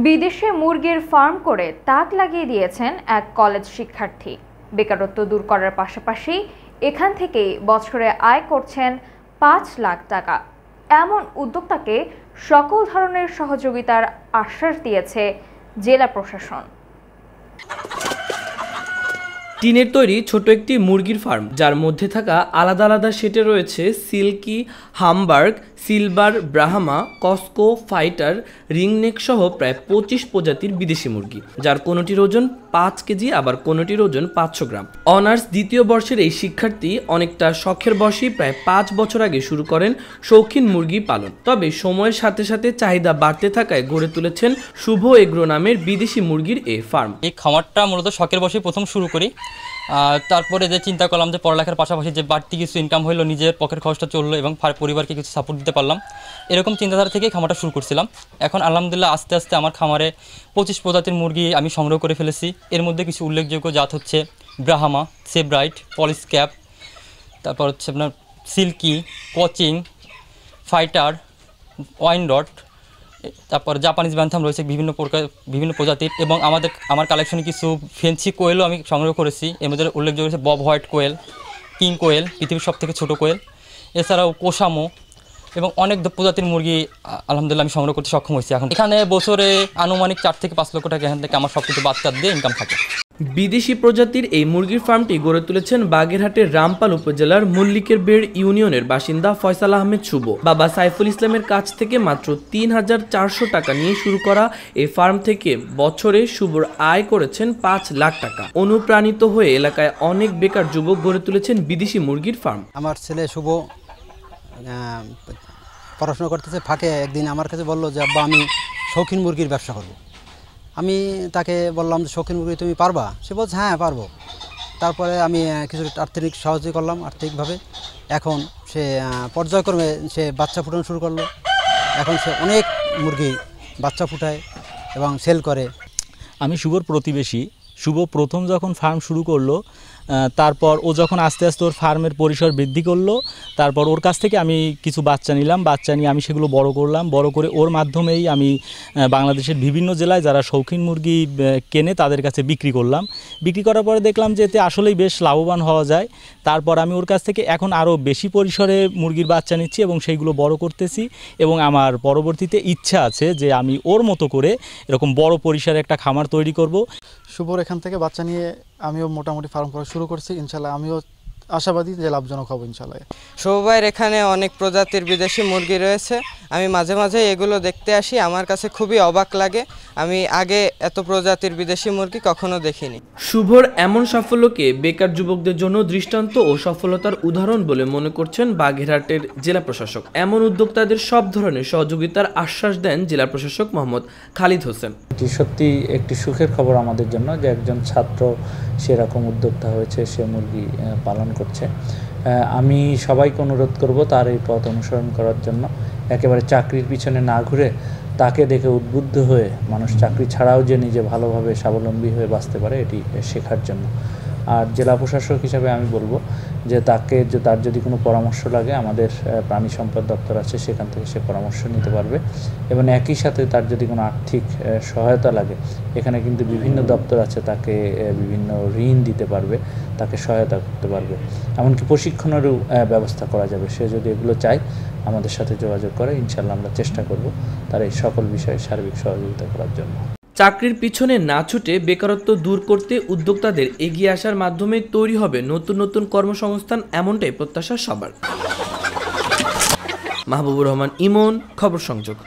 বিদেশে মুরগির ফার্ম করে তাক লাগিয়ে দিয়েছেন এক কলেজ শিক্ষার্থী। বেকারত্ব দূর করার পাশাপাশি এখান থেকেই বছরে আয় করছেন ৫ লাখ টাকা। এমন উদ্যোক্তাকে সকল ধরনের সহযোগিতার আশ্বাস দিয়েছে জেলা প্রশাসন। টিনের তৈরি ছোট একটি মুরগির ফার্ম, যার মধ্যে থাকা আলাদা আলাদা সেটে রয়েছে সিল্কি, হামবার্গ, সিলভার, ব্রাহ্মা, কস্কো, ফাইটার, রিংনেক সহ প্রায় ২৫ প্রজাতির বিদেশি মুরগি, যার কোনোটির ওজন ৫ কেজি আবার কোনোটির ওজন ৫০০ গ্রাম। অনার্স দ্বিতীয় বর্ষের এই শিক্ষার্থী অনেকটা শখের বশেই প্রায় ৫ বছর আগে শুরু করেন শৌখিন মুরগি পালন। তবে সময়ের সাথে সাথে চাহিদা বাড়তে থাকায় গড়ে তুলেছেন শুভ এগ্রো নামের বিদেশি মুরগির এই ফার্ম। এই খামারটা মূলত শখের বশেই প্রথম শুরু করি। তারপরে যে চিন্তা করলাম যে পড়ালেখার পাশাপাশি যে বাড়তি কিছু ইনকাম হলো, নিজের পকেট খরচটা চললো এবং পরিবারকে কিছু সাপোর্ট দিতে পারলাম, এরকম চিন্তাধারা থেকেই খামারটা শুরু করছিলাম। এখন আলহামদুলিল্লাহ আস্তে আস্তে আমার খামারে ২৫ প্রজাতির মুরগি আমি সংগ্রহ করে ফেলেছি। এর মধ্যে কিছু উল্লেখযোগ্য জাত হচ্ছে ব্রাহ্মা, সেব্রাইট, পলিশ ক্যাপ, তারপর হচ্ছে আপনার সিল্কি, কোচিং, ফাইটার, ওয়াইনডট, তারপর জাপানিজ ব্যান্থাম রয়েছে বিভিন্ন প্রজাতির, এবং আমার কালেকশনে কিছু ফেন্সি কোয়েলও আমি সংগ্রহ করেছি। এর মধ্যে উল্লেখযোগ্য হচ্ছে বব হোয়াইট কোয়েল, কিং কোয়েল, পৃথিবীর সবথেকে ছোটো কোয়েল, এছাড়াও কোসামো এবং অনেক প্রজাতির মুরগি আলহামদুলিল্লাহ আমি সংগ্রহ করতে সক্ষম হয়েছি। এখন এখানে বছরে আনুমানিক ৪ থেকে ৫ লক্ষ টাকা এখান থেকে আমার সব কিছু বাচ্চা দিয়ে ইনকাম থাকে। বিদেশি প্রজাতির এই মুরগির ফার্মটি গড়ে তুলেছেন বাগেরহাটের রামপাল উপজেলার মল্লিকের বেড় ইউনিয়নের বাসিন্দা ফয়সাল আহমেদ শুভ। বাবা সাইফুল ইসলামের কাছ থেকে মাত্র ৩,৪০০ টাকা নিয়ে শুরু করা এই ফার্ম থেকে বছরে শুভর আয় করেছেন ৫ লাখ টাকা। অনুপ্রাণিত হয়ে এলাকায় অনেক বেকার যুবক গড়ে তুলেছেন বিদেশি মুরগির ফার্ম। আমার ছেলে শুভ পড়াশোনা করতেছে, ফাঁকে একদিন আমার কাছে বললো যে আব্বা আমি শৌখিন মুরগির ব্যবসা করব। আমি তাকে বললাম যে শৌখিন মুরগি তুমি পারবা? সে বলছে হ্যাঁ পারবো। তারপরে আমি কিছু আর্থিক সাহায্য করলাম আর্থিকভাবে। এখন সে পর্যায়ক্রমে সে বাচ্চা ফুটানো শুরু করলো। এখন সে অনেক মুরগি বাচ্চা ফুটায় এবং সেল করে। আমি শুভর প্রতিবেশী। শুভ প্রথম যখন ফার্ম শুরু করলো, তারপর ও যখন আস্তে আস্তে ওর ফার্মের পরিসর বৃদ্ধি করলো, তারপর ওর কাছ থেকে আমি কিছু বাচ্চা নিলাম। বাচ্চা নিয়ে আমি সেগুলো বড় করলাম। বড় করে ওর মাধ্যমেই আমি বাংলাদেশের বিভিন্ন জেলায় যারা শৌখিন মুরগি কেনে তাদের কাছে বিক্রি করলাম। বিক্রি করার পরে দেখলাম যে এতে আসলেই বেশ লাভবান হওয়া যায়। তারপর আমি ওর কাছ থেকে এখন আরও বেশি পরিসরে মুরগির বাচ্চা নিচ্ছি এবং সেইগুলো বড় করতেছি, এবং আমার পরবর্তীতে ইচ্ছা আছে যে আমি ওর মতো করে এরকম বড় পরিসরে একটা খামার তৈরি করব। শুভর এখান থেকে বাচ্চা নিয়ে আমিও মোটামুটি ফার্ম করা শুরু করছি। ইনশাল্লাহ আমিও আশাবাদী যে লাভজনক হব ইনশাল্লাহ। শুভ ভাইয়ের এখানে অনেক প্রজাতির বিদেশি মুরগি রয়েছে। আমি মাঝে মাঝে এগুলো দেখতে আসি, আমার কাছে খুবই অবাক লাগে। আমি আগে এত প্রজাতির বিদেশি মুরগি কখনো দেখিনি। শুভর এমন সাফল্যকে বেকার যুবকদের জন্য দৃষ্টান্ত ও সফলতার উদাহরণ বলে মনে করছেন বাগেরহাটের জেলা প্রশাসক। এমন উদ্যোক্তাদের সব ধরনের সহযোগিতার আশ্বাস দেন জেলা প্রশাসক মোহাম্মদ খালিদ হোসেন। এটি সত্যি একটি সুখের খবর আমাদের জন্য যে একজন ছাত্র সেরকম উদ্যোক্তা হয়েছে, সে মুরগি পালন করছে। আমি সবাইকে অনুরোধ করব তার এই পথ অনুসরণ করার জন্য। একেবারে চাকরির পিছনে না ঘুরে তাকে দেখে উদ্বুদ্ধ হয়ে মানুষ চাকরি ছাড়াও যে নিজে ভালোভাবে স্বাবলম্বী হয়ে বাঁচতে পারে এটি শেখার জন্য। আর জেলা প্রশাসক হিসাবে আমি বলবো যে তার যদি কোনো পরামর্শ লাগে আমাদের প্রাণী সম্পদ দপ্তর আছে, সেখান থেকে সে পরামর্শ নিতে পারবে। এবং একই সাথে তার যদি কোনো আর্থিক সহায়তা লাগে, এখানে কিন্তু বিভিন্ন দপ্তর আছে, তাকে বিভিন্ন ঋণ দিতে পারবে, তাকে সহায়তা করতে পারবে, এমনকি প্রশিক্ষণেরও ব্যবস্থা করা যাবে। সে যদি এগুলো চায় আমাদের সাথে যোগাযোগ করে, ইনশাল্লাহ আমরা চেষ্টা করব তার এই সকল বিষয়ে সার্বিক সহযোগিতা করার জন্য। চাকরির পিছনে না ছুটে বেকারত্ব দূর করতে উদ্যোক্তাদের এগিয়ে আসার মাধ্যমে তৈরি হবে নতুন নতুন কর্মসংস্থান, এমনটাই প্রত্যাশা সবার। মাহবুবুর রহমান ইমন, খবর সংযোগ।